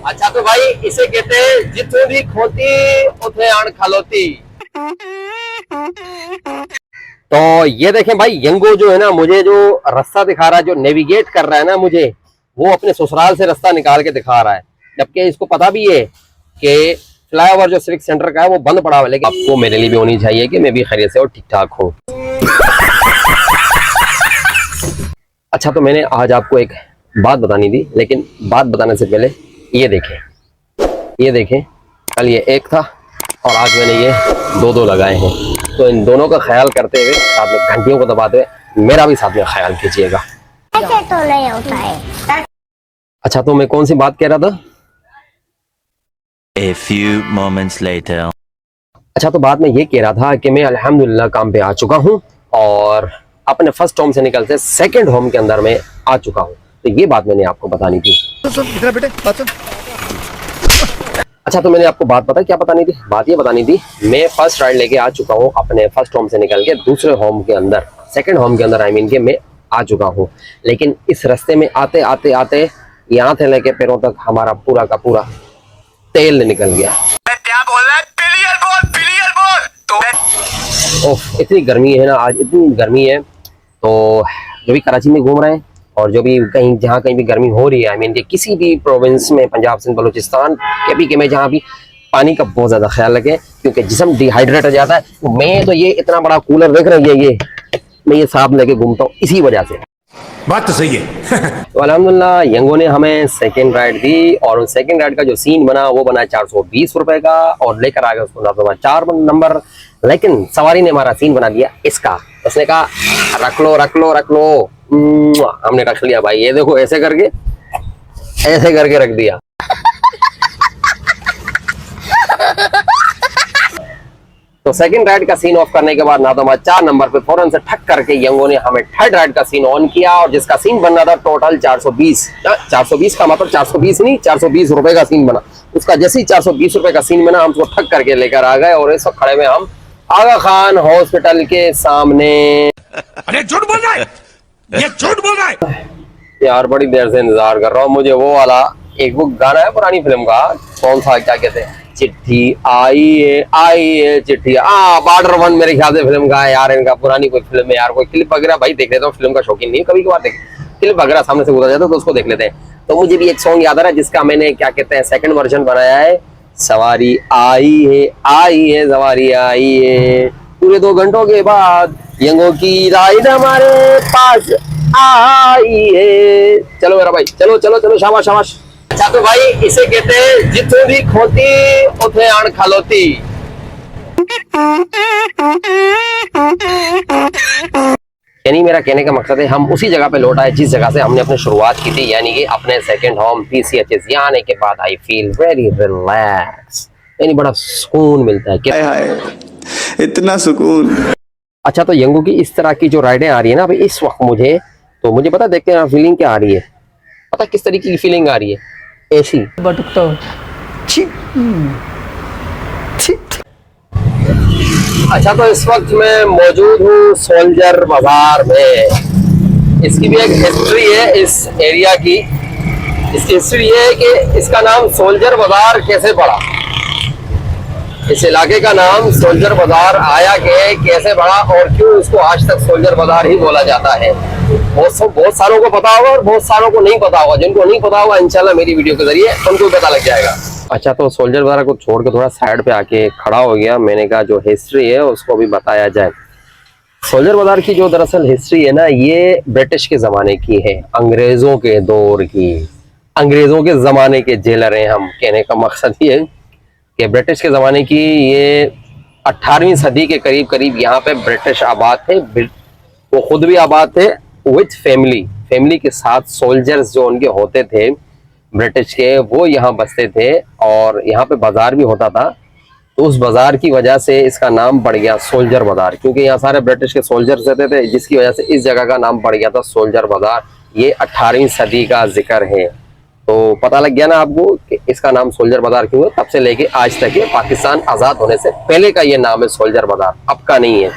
अच्छा तो भाई इसे कहते हैं जितने भी खोती उतने आण खलोती। तो ये देखें भाई, यंगो जो है ना मुझे जो रास्ता दिखा रहा है, जो नेविगेट कर रहा है ना मुझे, वो अपने ससुराल से रास्ता निकाल के दिखा रहा है, जबकि इसको पता भी है कि फ्लाईओवर जो सिविक सेंटर का है वो बंद पड़ा हुआ है। लेकिन आपको मेरे लिए भी होनी चाहिए कि मैं भी खैरियत से और ठीक ठाक हूँ। अच्छा तो मैंने आज आपको एक बात बतानी थी, लेकिन बात बताने से पहले ये देखें, कल ये एक था और आज मैंने ये दो लगाए हैं। तो इन दोनों का ख्याल करते हुए, साथ में घंटियों को दबाते हुए मेरा भी साथ में ख्याल कीजिएगा। ऐसे तो नहीं होता है। अच्छा तो मैं कौन सी बात कह रहा था? A few moments later. अच्छा तो बात में ये कह रहा था कि मैं अल्हम्दुलिल्लाह काम पे आ चुका हूँ और अपने फर्स्ट होम से निकलते सेकंड होम के अंदर में आ चुका हूँ। तो ये बात मैंने आपको बतानी थी। अच्छा तो मैंने आपको बात पता क्या बतानी थी? बात ये बतानी थी, मैं फर्स्ट राइड लेके आ चुका हूँ अपने फर्स्ट होम से निकल के दूसरे होम के अंदर, सेकंड होम के अंदर आई मीन के मैं आ चुका हूँ। लेकिन इस रास्ते में आते आते आते यहाँ से लेके पैरों तक हमारा पूरा का पूरा तेल निकल गया। क्या बोल रहा है? पिलियर बोल तो। ओह इतनी गर्मी है ना आज, इतनी गर्मी है। तो जो भी कराची में घूम रहे हैं और जो भी कहीं जहाँ कहीं भी गर्मी हो रही है, आई मीन कि किसी भी प्रोविंस में, पंजाब सिंध बलूचिस्तान के भी में जहाँ भी, पानी का बहुत ज्यादा ख्याल रखें क्योंकि जिस्म डिहाइड्रेट हो जाता है। मैं तो ये इतना बड़ा कूलर देख रहे हैं, ये मैं ये साथ लेके घूमता हूँ इसी वजह से। बात तो सही है। तो अल्हम्दुलिल्लाह यंगो ने हमें सेकेंड राइड दी और उस सेकेंड राइड का जो सीन बना वो बना 420 रुपए का और लेकर आ गया उसको नाम 4 नंबर। लेकिन सवारी ने हमारा सीन बना दिया इसका। उसने कहा रख लो रख लो रख लो, हमने रख लिया भाई। ये देखो ऐसे करके रख दिया। तो सेकंड राइड का सीन ऑफ करने के बाद ना तो हमारा 4 नंबर पे फौरन से ठक करके यंगो ने हमें थर्ड राइड का सीन ऑन किया और जिसका सीन बनना था टोटल 420। 420 का मतलब 420 नहीं, 420 रुपए का सीन बना। उसका जैसे ही 420 रुपए का सीन बना हम उसको ठक करके लेकर आ गए और इस वक्त खड़े हुए हम आगा खान हॉस्पिटल के सामने। अरे झूठ बोल रहा है, ये झूठ बोल रहा है यार। बड़ी देर से इंतजार कर रहा हूँ। मुझे वो वाला एक वो गाना है पुरानी फिल्म का, कौन सा, क्या कहते हैं, चिट्ठी आई है चिट्ठी। बॉर्डर 1 मेरे ख्याल से फिल्म का है यार। इनका पुरानी कोई फिल्म है यार, कोई क्लिप वगैरह भाई देख लेता हूँ। फिल्म का शौकीन नहीं, कभी कभार क्लिप वगैरह सामने से गुजर जाता है तो उसको देख लेते हैं। तो मुझे भी एक सॉन्ग याद आ रहा है जिसका मैंने क्या कहते हैं सेकंड वर्जन बनाया है। सवारी आई है सवारी आई है, पूरे 2 घंटों के बाद यंगो की राइड हमारे पास आई है। चलो मेरा भाई, चलो चलो चलो, शाबाश शाबाश। अच्छा तो भाई इसे कहते हैं जितने भी खोती उतने आण खलोती। यानी मेरा कहने का मकसद है हम उसी जगह पे लौट आए जिस जगह से हमने अपनी शुरुआत की थी, यानी कि अपने सेकंड होम PCHS। यहाँ आने के बाद आई फील वेरी रिलैक्स, यानी बड़ा सुकून मिलता है। हाय इतना सुकून। अच्छा तो यंगू की इस तरह की जो राइडें आ रही है ना अभी इस वक्त मुझे पता, देखते हैं फीलिंग क्या आ रही है। पता किस तरीके की फीलिंग आ रही है? ऐसी अच्छा तो इस वक्त मैं मौजूद हूँ सोल्जर बाजार में। इसकी भी एक हिस्ट्री है इस एरिया की। इसकी हिस्ट्री ये है कि इसका नाम सोल्जर बाजार कैसे पड़ा, इस इलाके का नाम सोल्जर बाजार आया कैसे पड़ा और क्यों इसको आज तक सोल्जर बाजार ही बोला जाता है। बहुत सारों को पता होगा और बहुत सारों को नहीं पता होगा। जिनको नहीं पता होगा इंशाल्लाह मेरी वीडियो के जरिए उनको पता लग जाएगा। अच्छा तो सोल्जर बाजार को छोड़ के थोड़ा साइड पे आके खड़ा हो गया। मैंने कहा जो हिस्ट्री है उसको भी बताया जाए। सोल्जर बाजार की जो दरअसल हिस्ट्री है ना, ये ब्रिटिश के जमाने की है, अंग्रेजों के दौर की, अंग्रेजों के जमाने के जेलर हैं हम। कहने का मकसद ये है कि ब्रिटिश के ज़माने की ये 18वीं सदी के करीब करीब यहाँ पे ब्रिटिश आबाद थे। वो खुद भी आबाद थे विथ फैमिली के साथ। सोल्जर्स जो उनके होते थे ब्रिटिश के, वो यहाँ बसते थे और यहाँ पे बाजार भी होता था। तो उस बाजार की वजह से इसका नाम पड़ गया सोल्जर बाजार, क्योंकि यहाँ सारे ब्रिटिश के सोल्जर्स रहते थे, जिसकी वजह से इस जगह का नाम पड़ गया था सोल्जर बाजार। ये 18वीं सदी का जिक्र है। तो पता लग गया ना आपको कि इसका नाम सोल्जर बाजार क्यों है। तब से लेके आज तक ये पाकिस्तान आज़ाद होने से पहले का ये नाम है सोल्जर बाजार, अब का नहीं है।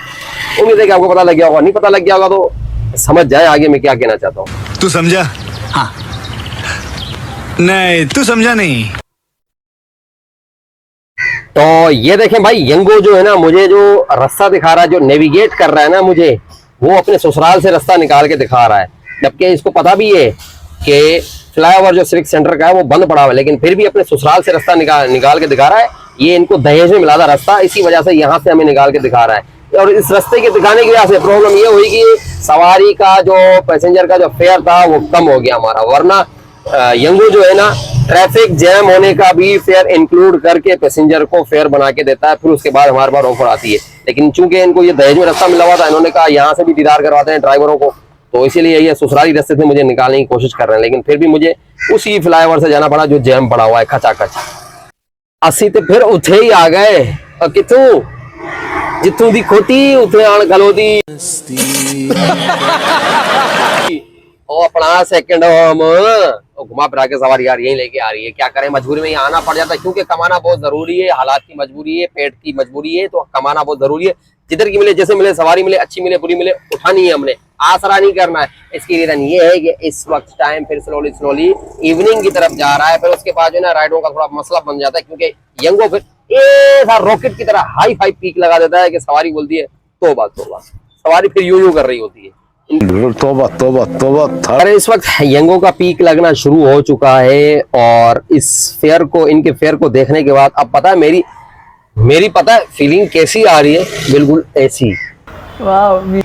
उम्मीद है कि आपको पता लग गया होगा। नहीं पता लग गया होगा तो समझ जाए आगे मैं क्या कहना चाहता हूँ। तू समझा? हाँ नहीं तू समझा नहीं। तो ये देखें भाई, यंगो जो है ना, मुझे जो रास्ता दिखा रहा है, जो नेविगेट कर रहा है ना मुझे, वो अपने ससुराल से रास्ता निकाल के दिखा रहा है। जबकि इसको पता भी है कि फ्लाईओवर जो सिविक सेंटर का है वो बंद पड़ा हुआ है, लेकिन फिर भी अपने ससुराल से रास्ता निकाल के दिखा रहा है। ये इनको दहेज में मिला था रास्ता, इसी वजह से यहाँ से हमें निकाल के दिखा रहा है। और इस रास्ते के दिखाने की वजह से प्रॉब्लम ये हुई कि सवारी का जो पैसेंजर का जो फेयर था वो कम हो गया हमारा। वरना यंगो जो है ना, ट्रैफिक जैम होने का भी फेयर इंक्लूड करके पैसेंजर को फेयर बना के देता है, फिर उसके बाद हमारे पास ऑफर आती है। लेकिन चूंकि इनको ये दहेज में रास्ता मिला हुआ था, इन्होंने कहा यहाँ से भी दीदार करवाते हैं ड्राइवरों को, तो इसीलिए ये ससुराली रास्ते से मुझे निकालने की कोशिश कर रहे हैं। लेकिन फिर भी मुझे उसी फ्लाईओवर से जाना पड़ा जो जैम पड़ा हुआ है खचाखच। असी तो फिर उथे ही आ गए, कितों जितों दी खोती उथे आन खलोती। ओ अपना सेकंड होम घुमा फिरा के सवारी यार यही लेके आ रही है, क्या करें, मजबूरी में यहाँ आना पड़ जाता है, क्योंकि कमाना बहुत जरूरी है, हालात की मजबूरी है, पेट की मजबूरी है, तो कमाना बहुत जरूरी है। जिधर की मिले, जैसे मिले, सवारी मिले, अच्छी मिले, बुरी मिले, उठानी है हमने, आसरा नहीं करना है। इसकी रीजन ये है कि इस वक्त टाइम फिर स्लोली इवनिंग की तरफ जा रहा है, फिर उसके बाद जो है ना राइडों का थोड़ा मसला बन जाता है, क्योंकि यंगो फिर ऐसा रॉकेट की तरह हाई फाई पीक लगा देता है कि सवारी बोलती है तौबा तौबा, सवारी फिर यूं कर रही होती है। तोबा तोबा तोबा था। अरे इस वक्त यंगो का पीक लगना शुरू हो चुका है, और इस फेयर को, इनके फेयर को देखने के बाद अब पता है मेरी पता है फीलिंग कैसी आ रही है, बिल्कुल ऐसी।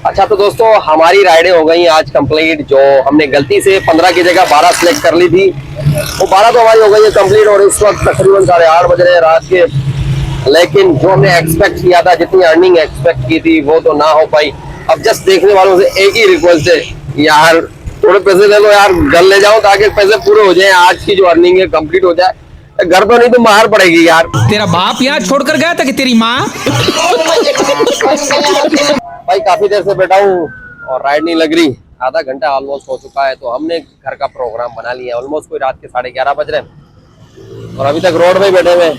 अच्छा तो दोस्तों, हमारी राइडें हो गई आज कंप्लीट। जो हमने गलती से 15 की जगह 12 सिलेक्ट कर ली थी, वो 12 तो हमारी हो गई है कंप्लीट। और इस वक्त तकरीबन 8:30 बज रहे हैं रात के। लेकिन जो हमने एक्सपेक्ट किया था, जितनी अर्निंग एक्सपेक्ट की थी, वो तो ना हो पाई। अब जस्ट देखने वालों से एक ही रिक्वेस्ट है यार, थोड़े पैसे दे लो यार, घर ले जाओ ताकि पैसे पूरे हो जाए, आज की जो अर्निंग है कंप्लीट हो जाए। घर तो नहीं तो मार पड़ेगी यार। तेरा बाप यहाँ छोड़कर गया था कि तेरी माँ? भाई काफी देर से बैठा हूँ और राइड नहीं लग रही, आधा घंटा ऑलमोस्ट हो चुका है। तो हमने घर का प्रोग्राम बना लिया, ऑलमोस्ट कोई रात के 11:30 बज रहे हैं और अभी तक रोड में बैठे हुए।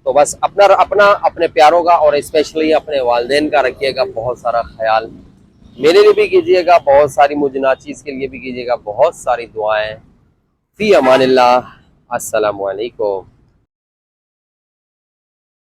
तो बस अपना अपने प्यारों का और स्पेशली अपने वालिदैन का रखिएगा बहुत सारा ख्याल, मेरे लिए भी कीजिएगा, बहुत सारी मुझ नाचीज के लिए भी कीजिएगा बहुत सारी दुआएं। फी अमानिल्लाह, अस्सलामु अलैकुम।